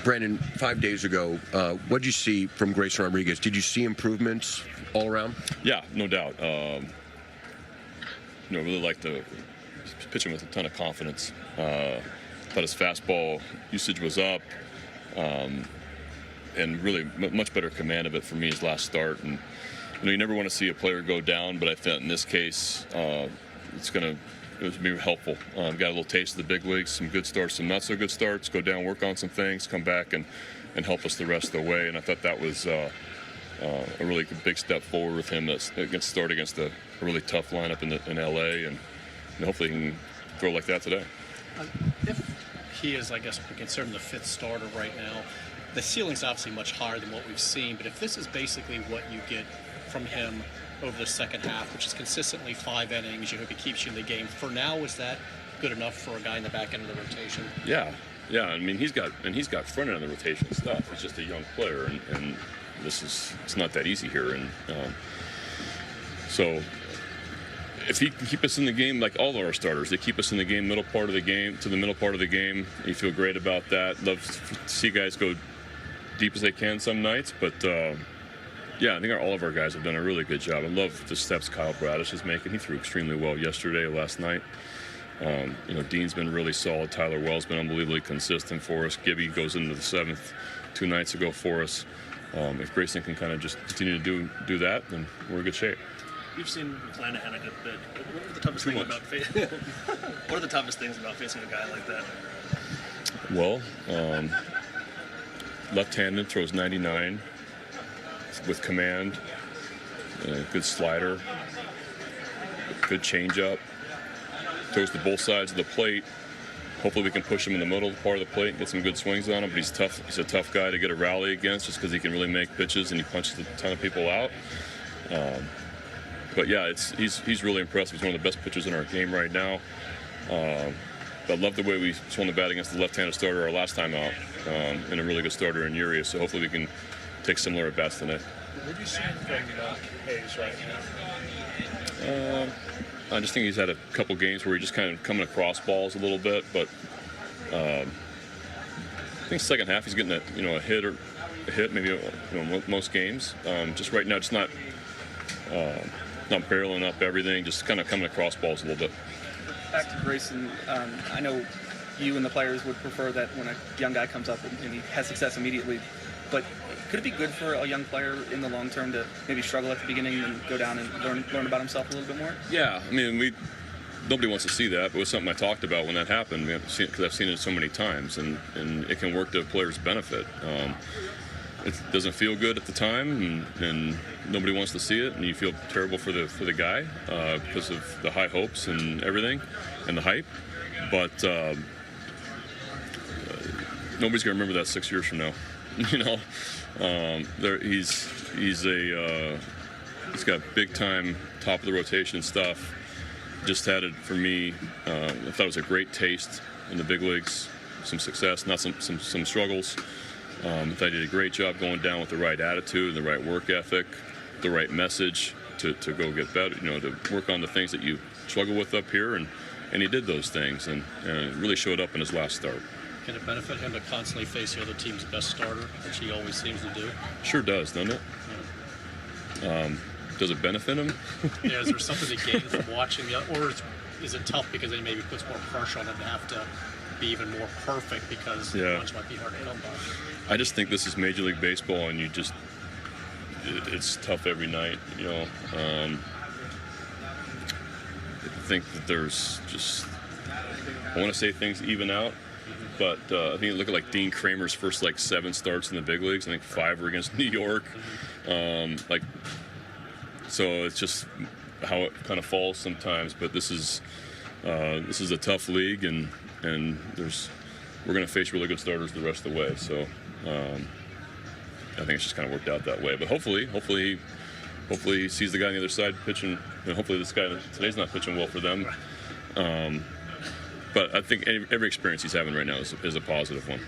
Brandon, 5 days ago, what did you see from Grayson Rodriguez? Did you see improvements all around? Yeah, no doubt. Really like to pitch him with a ton of confidence. Thought his fastball usage was up, and really much better command of it for me his last start. And you never want to see a player go down, but I think in this case, it was be helpful. Got a little taste of the big leagues, some good starts, some not so good starts. Go down, work on some things, come back and help us the rest of the way. And I thought that was a really big step forward with him against a really tough lineup in LA, and hopefully he can throw like that today. If he is, I guess, considered the fifth starter right now, the ceiling's obviously much higher than what we've seen. But if this is basically what you get from him over the second half, which is consistently 5 innings, you hope he keeps you in the game. For now, is that good enough for a guy in the back end of the rotation? Yeah. I mean, he's got front end of the rotation stuff. He's just a young player, and it's not that easy here. And so if he can keep us in the game, like all of our starters, they keep us in the game, middle part of the game. You feel great about that. Love to see guys go deep as they can some nights, but yeah, I think all of our guys have done a really good job. I love the steps Kyle Bradish is making. He threw extremely well yesterday, last night. Dean's been really solid. Tyler Wells been unbelievably consistent for us. Gibby goes into the 7th 2 nights ago for us. If Grayson can kind of just continue to do that, then we're in good shape. You've seen McClanahan a good bit. What are the toughest things about what are the toughest things about facing a guy like that? Well, left-handed, throws 99 with command, good slider, good changeup, throws to both sides of the plate. Hopefully we can push him in the middle part of the plate and get some good swings on him. But he's tough. He's a tough guy to get a rally against, just because he can really make pitches and he punches a ton of people out. But yeah, he's really impressive. He's one of the best pitchers in our game right now. I love the way we swung the bat against the left-handed starter our last time out, and a really good starter in Urias. So hopefully we can take similar at bats tonight. What do you see from Hayes right now? I just think he's had a couple games where he's just kind of coming across balls a little bit, but I think second half he's getting a hit maybe most games. Just right now, just not barreling up everything, just kind of coming across balls a little bit. Back to Grayson, I know you and the players would prefer that when a young guy comes up and he has success immediately, but could it be good for a young player in the long term to maybe struggle at the beginning and go down and learn about himself a little bit more? Yeah, I mean, nobody wants to see that, but it was something I talked about when that happened, because I've seen it so many times, and it can work to a player's benefit. It doesn't feel good at the time, and nobody wants to see it, and you feel terrible for the guy because of the high hopes and everything, and the hype. But nobody's gonna remember that 6 years from now. He's got big time top of the rotation stuff. Just had it for me. I thought it was a great taste in the big leagues, some success, not some struggles. I thought he did a great job going down with the right attitude, the right work ethic, the right message to go get better, to work on the things that you struggle with up here, and he did those things, and it really showed up in his last start. Can it benefit him to constantly face the other team's best starter, which he always seems to do? Sure does, doesn't it? Yeah. Does it benefit him? Yeah, is there something to gain from watching or is it tough because it maybe puts more pressure on him to have to be even more perfect because runs might be hard to come by? I just think this is Major League Baseball, and it's tough every night. I think that there's I want to say things even out, but I think you look at like Dean Kramer's first 7 starts in the big leagues. I think 5 were against New York. So it's just how it kind of falls sometimes. But this is a tough league, and we're going to face really good starters the rest of the way. So I think it's just kind of worked out that way. But hopefully he sees the guy on the other side pitching, and hopefully this guy today's not pitching well for them. But I think every experience he's having right now is a positive one.